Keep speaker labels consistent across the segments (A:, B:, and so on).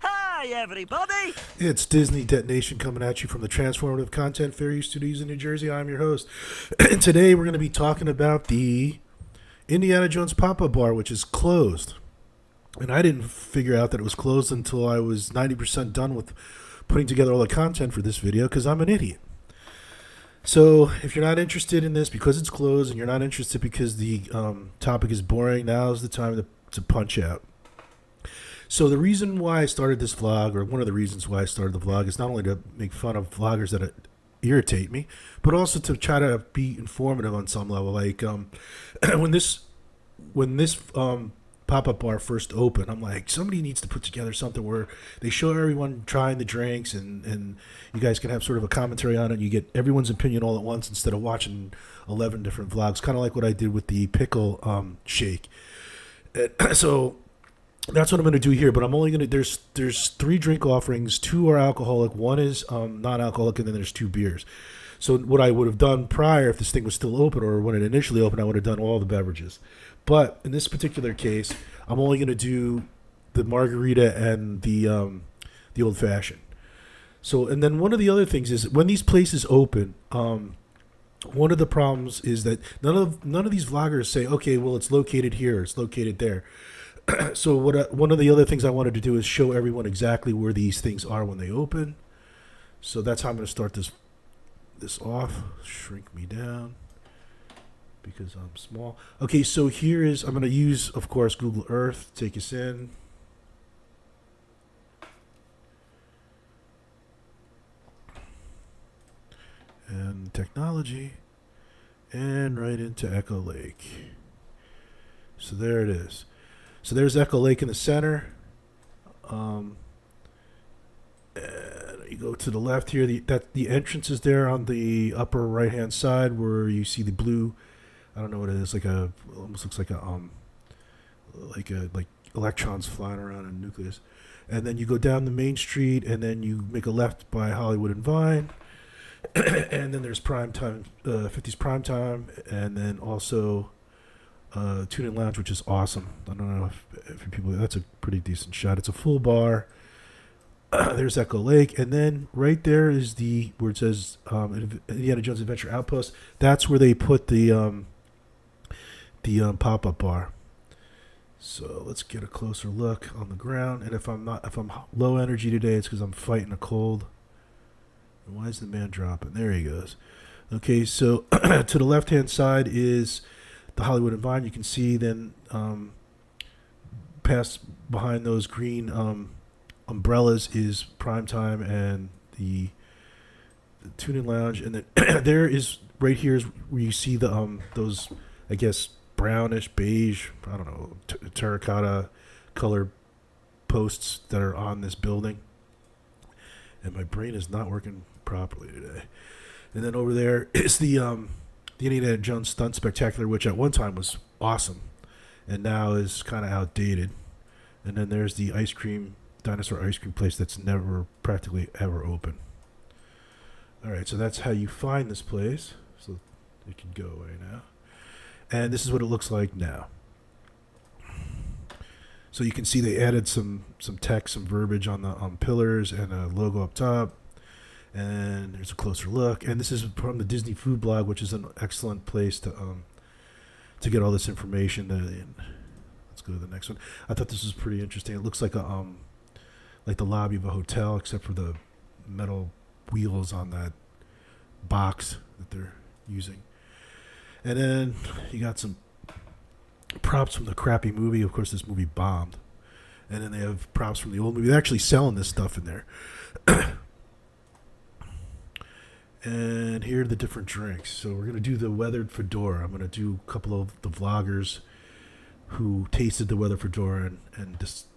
A: Hi, everybody!
B: It's Disney Detonation coming at you from the Transformative Content Fair Studios in New Jersey. I'm your host. And today we're going to be talking about the Indiana Jones Pop-Up Bar, which is closed. And I didn't figure out that it was closed until I was 90% done with putting together all the content for this video because I'm an idiot. So if you're not interested in this because it's closed and you're not interested because the topic is boring, now's the time to punch out. So the reason why I started this vlog, or one of the reasons why I started the vlog, is not only to make fun of vloggers that irritate me, but also to try to be informative on some level. Like when this pop-up bar first opened, I'm like, somebody needs to put together something where they show everyone trying the drinks, and you guys can have sort of a commentary on it. And you get everyone's opinion all at once instead of watching 11 different vlogs, kind of like what I did with the pickle shake. So that's what I'm going to do here, but I'm only going to, there's 3 drink offerings. 2 are alcoholic, 1 is non-alcoholic, and then there's 2 beers. So what I would have done prior, if this thing was still open, or when it initially opened, I would have done all the beverages. But in this particular case, I'm only going to do the margarita and the old fashioned. So, and then one of the other things is when these places open, one of the problems is that none of these vloggers say, okay, well, it's located here, it's located there. So one of the other things I wanted to do is show everyone exactly where these things are when they open. So that's how I'm going to start this off. Shrink me down because I'm small. Okay, so here is, I'm going to use, of course, Google Earth to take us in. And technology. And right into Echo Lake. So there it is. So there's Echo Lake in the center. And you go to the left here. The entrance is there on the upper right hand side where you see the blue. I don't know what it is. Almost looks like like electrons flying around in a nucleus. And then you go down the main street, and then you make a left by Hollywood and Vine. And then there's Prime Time, 50s Prime Time, and then also Tune In Lounge, which is awesome. I don't know if people, that's a pretty decent shot. It's a full bar. There's Echo Lake, and then right there is where it says Indiana Jones Adventure Outpost. That's where they put the pop-up bar. So let's get a closer look on the ground. And if I'm low energy today, it's because I'm fighting a cold. And why is the man dropping? There he goes. Okay, so to the left-hand side is the Hollywood and Vine. You can see then past behind those green umbrellas is Prime Time and the Tune In Lounge, and then there is right here is where you see the those, I guess, brownish beige, I don't know, terracotta color posts that are on this building. And my brain is not working properly today. And then over there is the Indiana Jones Stunt Spectacular, which at one time was awesome and now is kind of outdated. And then there's the dinosaur ice cream place that's never practically ever open. All right, so that's how you find this place. So it can go away now. And this is what it looks like now. So you can see they added some text, some verbiage on the pillars, and a logo up top. And there's a closer look. And this is from the Disney Food Blog, which is an excellent place to get all this information. Let's go to the next one. I thought this was pretty interesting. It looks like like the lobby of a hotel, except for the metal wheels on that box that they're using. And then you got some props from the crappy movie. Of course, this movie bombed. And then they have props from the old movie. They're actually selling this stuff in there. And here are the different drinks. So we're going to do the weathered Fedora. I'm going to do a couple of the vloggers who tasted the weathered Fedora and just,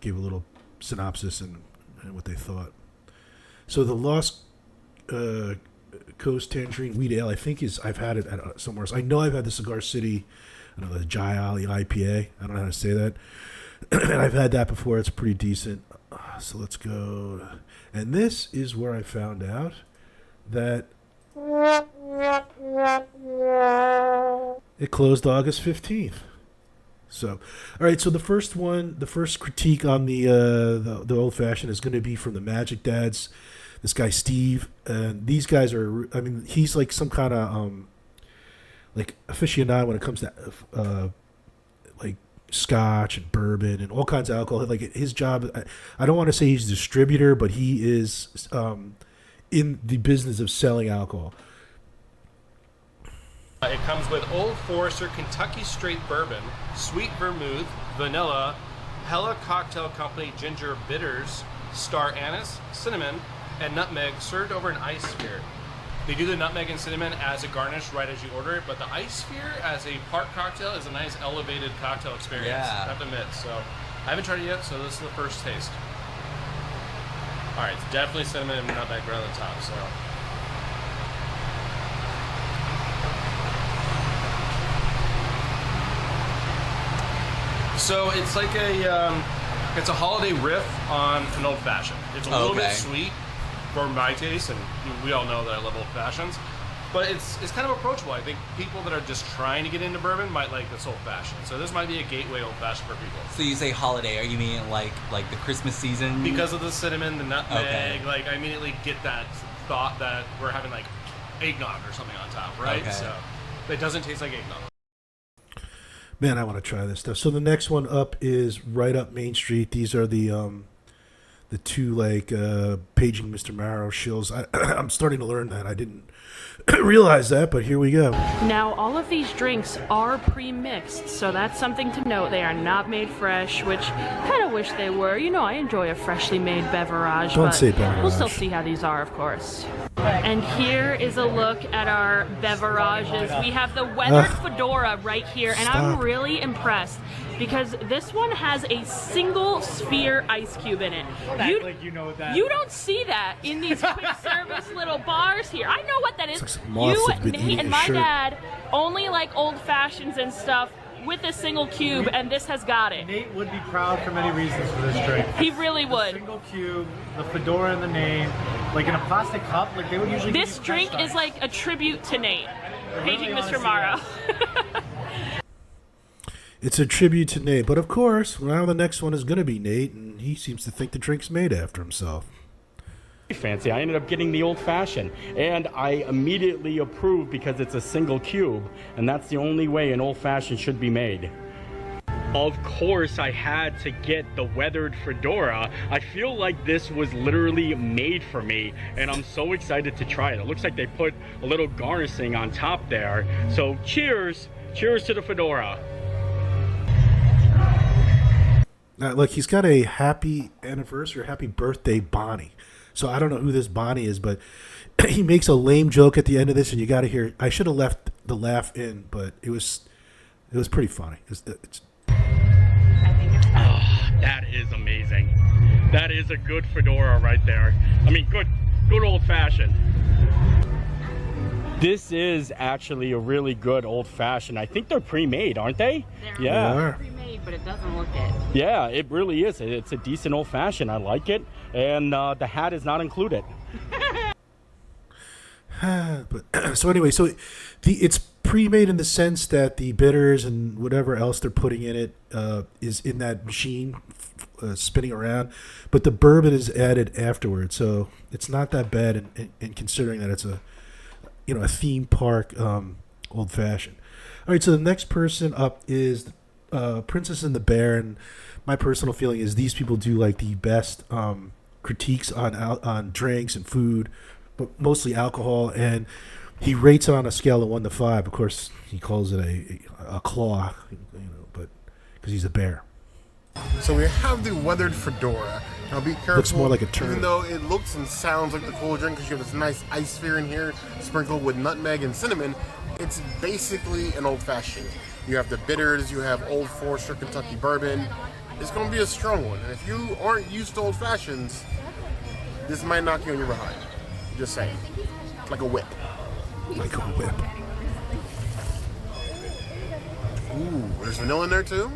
B: gave a little synopsis and what they thought. So the Lost Coast Tangerine Wheat Ale, I think I've had it at somewhere else. I know I've had the Cigar City, the Jai Ali IPA. I don't know how to say that. And I've had that before. It's pretty decent. So let's go. And this is where I found out that It closed August 15th. So, all right. So the first critique on the old fashioned is going to be from the Magic Dads. This guy Steve, and these guys are. I mean, he's like some kind of like aficionado when it comes to like scotch and bourbon and all kinds of alcohol. Like his job, I don't want to say he's a distributor, but he is in the business of selling alcohol.
C: It comes with Old Forester Kentucky Straight Bourbon, Sweet Vermouth, Vanilla, Hella Cocktail Company Ginger Bitters, Star Anise, Cinnamon, and Nutmeg served over an ice sphere. They do the nutmeg and cinnamon as a garnish right as you order it, but the ice sphere as a part cocktail is a nice elevated cocktail experience, I have to admit. So I haven't tried it yet, so this is the first taste. All right, it's definitely cinnamon and nutmeg right on the top, so. So it's like it's a holiday riff on an old fashioned. It's a little bit sweet for my taste, and we all know that I love old fashions. But it's kind of approachable. I think people that are just trying to get into bourbon might like this old fashioned. So this might be a gateway old fashioned for people.
D: So you say holiday? Are you meaning like the Christmas season?
C: Because of the cinnamon, the nutmeg, like I immediately get that thought that we're having like eggnog or something on top, right?
D: Okay.
C: So it doesn't taste like eggnog.
B: Man, I want to try this stuff. So the next one up is right up Main Street. These are the two like paging Mr. Marrow shills. I'm starting to learn that. I didn't realize that, but here we go.
E: Now, all of these drinks are pre-mixed, so that's something to note. They are not made fresh, which I kind of wish they were. You know, I enjoy a freshly made beverage,
B: Don't
E: but
B: say beverage.
E: we'll still see how these are, of course. And here is a look at our beverages. We have the weathered Fedora right here, and I'm really impressed because this one has a single sphere ice cube in it. You don't see that in these quick service little bars here. I know what that is. You, Nate, and my dad only like old fashions and stuff with a single cube, and this has got it.
F: Nate would be proud for many reasons for this drink.
E: He really would.
F: Single cube, the Fedora in the name, like in a plastic cup, like they would usually.
E: This drink is like a tribute to Nate, paging Mr. Morrow.
B: It's a tribute to Nate, but of course, now the next one is going to be Nate, and he seems to think the drink's made after himself.
G: Fancy. I ended up getting the old fashioned, and I immediately approved because it's a single cube, and that's the only way an old fashioned should be made. Of course, I had to get the weathered Fedora. I feel like this was literally made for me, and I'm so excited to try it. It looks like they put a little garnishing on top there. So cheers to the Fedora.
B: Now, look, he's got a happy anniversary, happy birthday Bonnie. So I don't know who this Bonnie is, but he makes a lame joke at the end of this, and you got to hear. I should have left the laugh in, but it was pretty funny.
G: That is amazing. That is a good Fedora right there. I mean, good old fashioned. This is actually a really good old fashioned. I think they're pre-made, aren't they?
E: They're pre-made, but it doesn't look it.
G: Yeah, it really is. It's a decent old fashioned. I like it, and the hat is not included.
B: But so anyway, so it's pre-made in the sense that the bitters and whatever else they're putting in it is in that machine spinning around, but the bourbon is added afterwards. So it's not that bad, in considering that it's a theme park old fashioned. All right, so the next person up is Princess and the Bear, and my personal feeling is these people do like the best critiques on drinks and food, but mostly alcohol, and he rates it on a scale of 1 to 5. Of course, he calls it a claw, but because he's a bear.
H: So we have the weathered Fedora. Now be careful.
B: Looks more like a turd.
H: Even though it looks and sounds like the cool drink, because you have this nice ice sphere in here, sprinkled with nutmeg and cinnamon, it's basically an old fashioned. You have the bitters, you have Old Forester Kentucky bourbon. It's going to be a strong one. And if you aren't used to old fashions, this might knock you on your behind. Just saying. It's like a whip.
B: Like a whip.
H: Ooh, there's vanilla in there too?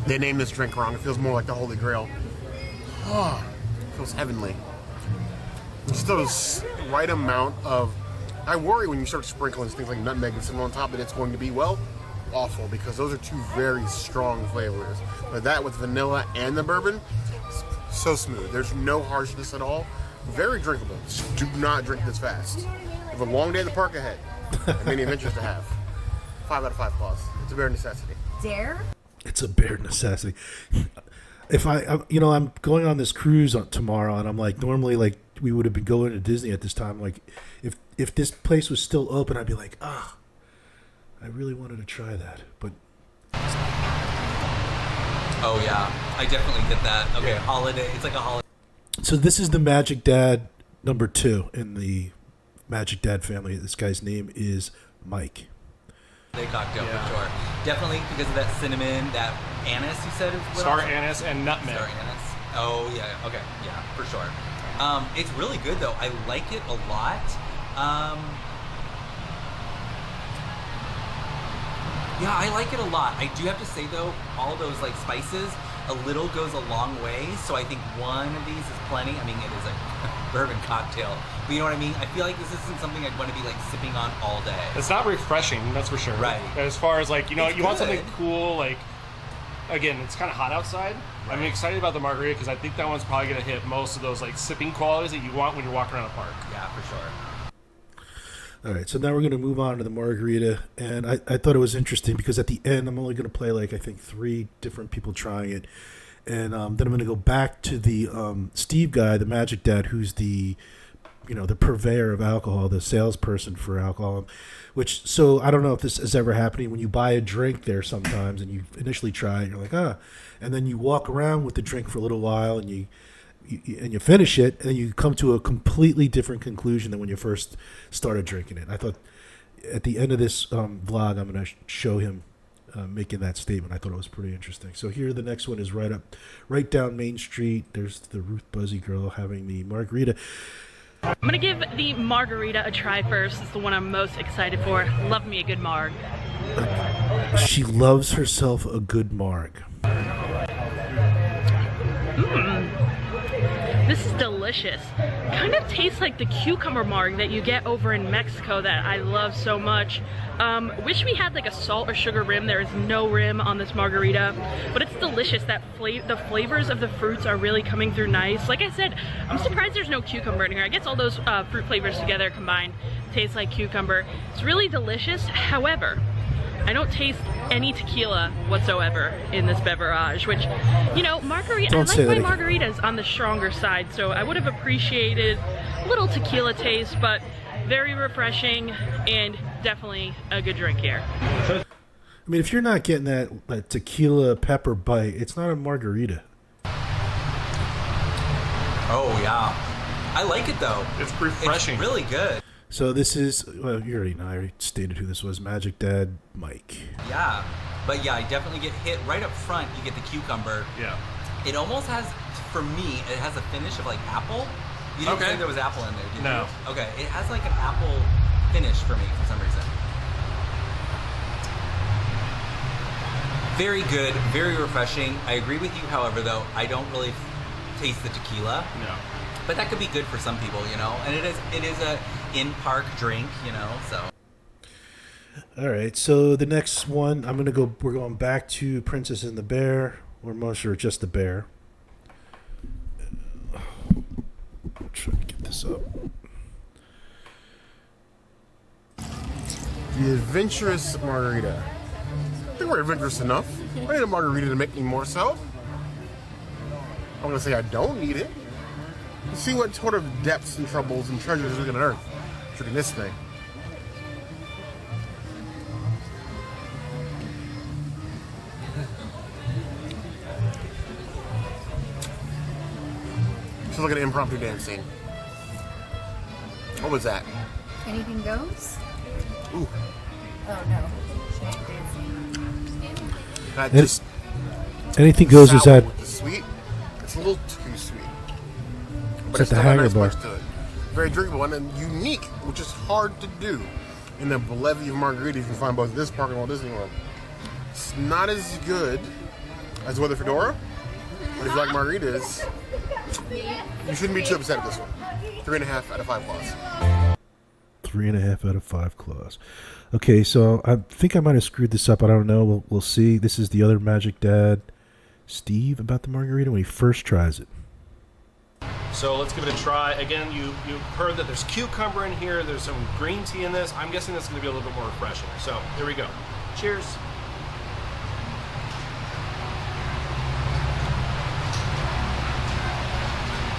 H: They named this drink wrong. It feels more like the Holy Grail. Oh, it feels heavenly. Just the right amount of I worry when you start sprinkling things like nutmeg and cinnamon on top that it's going to be, well, awful, because those are two very strong flavors. But that with vanilla and the bourbon, so smooth. There's no harshness at all. Very drinkable. Just do not drink this fast. You have a long day at the park ahead and many adventures to have. 5 out of 5 claws. It's a bare necessity.
I: Dare?
B: It's a bare necessity. If I'm going on this cruise tomorrow, and I'm like, normally, like, we would have been going to Disney at this time. Like, if this place was still open, I'd be like, I really wanted to try that. But
D: Oh yeah, I definitely get that. Okay, holiday. It's like a holiday.
B: so this is the Magic Dad number 2 in the Magic Dad family. This guy's name is Mike.
D: Cocktail for sure. Definitely because of that cinnamon, that anise you said is what
C: Star
D: else?
C: anise and nutmeg.
D: Star anise. Oh yeah. Okay. Yeah, for sure. It's really good though. I like it a lot. Yeah, I like it a lot. I do have to say though, all those like spices, a little goes a long way. So I think one of these is plenty. I mean, it is a bourbon cocktail, but you know what I mean? I feel like this isn't something I'd want to be like sipping on all day.
C: It's not refreshing, that's for sure.
D: Right.
C: As far as like,
D: It's
C: you want
D: good.
C: something cool, like, again, it's kind of hot outside.
D: Right.
C: I'm excited about the margarita because I think that one's probably going to hit most of those like sipping qualities that you want when you're walking around a park.
D: Yeah, for sure.
B: All right, so now we're going to move on to the margarita, and I thought it was interesting because at the end I'm only going to play like I think 3 different people trying it, and then I'm going to go back to the Steve guy, the Magic Dad, who's the the purveyor of alcohol, the salesperson for alcohol, which, so I don't know if this is ever happening when you buy a drink there sometimes and you initially try it, you're like, and then you walk around with the drink for a little while and you finish it, and you come to a completely different conclusion than when you first started drinking it. I thought at the end of this vlog, I'm going to show him making that statement. I thought it was pretty interesting. So here, the next one is right down Main Street. There's the Ruth Buzzy girl having the margarita.
E: I'm gonna give the margarita a try first. It's the one I'm most excited for. Love me a good marg.
B: She loves herself a good marg.
E: This is delicious. Kind of tastes like the cucumber marg that you get over in Mexico that I love so much. Wish we had like a salt or sugar rim. There is no rim on this margarita, but it's delicious. The flavors of the fruits are really coming through nice. Like I said, I'm surprised there's no cucumber in here. I guess all those fruit flavors together combined taste like cucumber. It's really delicious. However, I don't taste any tequila whatsoever in this beverage, which, margarita, I like my margaritas on the stronger side, so I would have appreciated a little tequila taste, but very refreshing and definitely a good drink here.
B: I mean, if you're not getting that tequila pepper bite, it's not a margarita.
D: Oh yeah, I like it though.
C: It's refreshing.
D: It's really good.
B: So this is, well, you already know, I already stated who this was, Magic Dad Mike.
D: Yeah, but yeah, I definitely get hit right up front. You get the cucumber.
C: Yeah.
D: It almost has, for me, it has a finish of like apple. You didn't think there was apple in there, did
C: No.
D: you? Okay, it has like an apple finish for me for some reason. Very good, very refreshing. I agree with you, however, though, I don't really taste the tequila.
C: No.
D: But that could be good for some people, and it is a in-park drink, so.
B: All right, so the next one, we're going back to Princess and the Bear, or most are just the bear. I'm trying to get this up.
H: The adventurous margarita. I think we're adventurous enough. I need a margarita to make me more so. I'm going to say I don't need it. Let's see what sort of depths and troubles and treasures we can unearth drinking this thing. Feels like an impromptu dance scene. What was that?
I: Anything goes?
H: Ooh.
I: Oh no. She ain't dancing.
H: That just
B: Anything goes is
H: sour
B: that.
H: with the sweet. It's a little too sweet. But
B: It's at
H: it's
B: the
H: still got a
B: Hanger
H: nice
B: Bar.
H: punch to it. Very drinkable and unique, which is hard to do in the levy of margaritas you can find both at this park and Walt Disney World. It's not as good as Weather Fedora, but if you like margaritas, you shouldn't be too upset at this one. 3.5 out of 5 claws.
B: 3.5 out of 5 claws. Okay, so I think I might have screwed this up. I don't know. We'll see. This is the other Magic Dad, Steve, about the margarita when he first tries it.
C: So let's give it a try. Again, you heard that there's cucumber in here. There's some green tea in this. I'm guessing that's going to be a little bit more refreshing. So here we go. Cheers.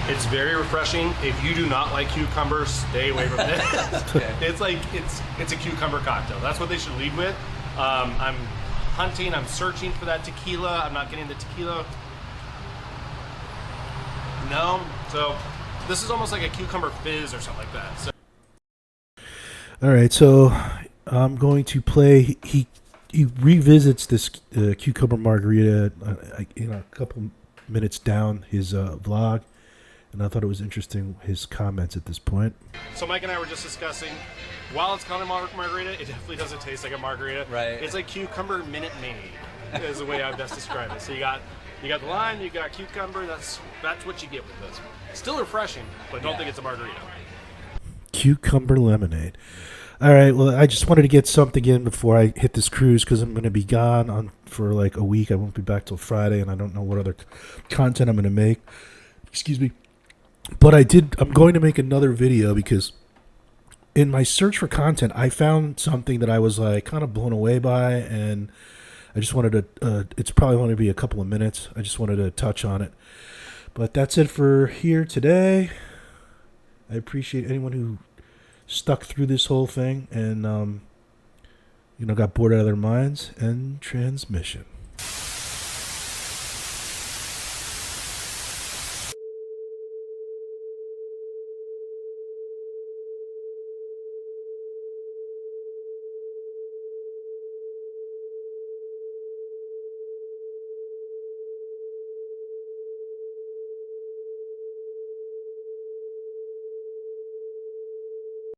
C: It's very refreshing. If you do not like cucumbers, stay away from this.
D: Okay.
C: It's like it's a cucumber cocktail. That's what they should lead with. I'm hunting. I'm searching for that tequila. I'm not getting the tequila. No. So this is almost like a cucumber fizz or something like that. So.
B: All right, so I'm going to play. He revisits this cucumber margarita a couple minutes down his vlog. And I thought it was interesting, his comments at this point.
C: So Mike and I were just discussing, while it's called a margarita, it definitely doesn't taste like a margarita.
D: Right.
C: It's like cucumber Minute Maid, is the way I would best describe it. So you got the lime, you got cucumber, that's what you get with this. Still refreshing, but don't think it's a margarita.
B: Cucumber lemonade. All right, well, I just wanted to get something in before I hit this cruise because I'm going to be gone for like a week. I won't be back till Friday, and I don't know what other content I'm going to make. Excuse me. But I'm going to make another video because in my search for content, I found something that I was like kind of blown away by, and I just wanted to, it's probably going to be a couple of minutes. I just wanted to touch on it. But that's it for here today. I appreciate anyone who stuck through this whole thing and, got bored out of their minds. And transmission.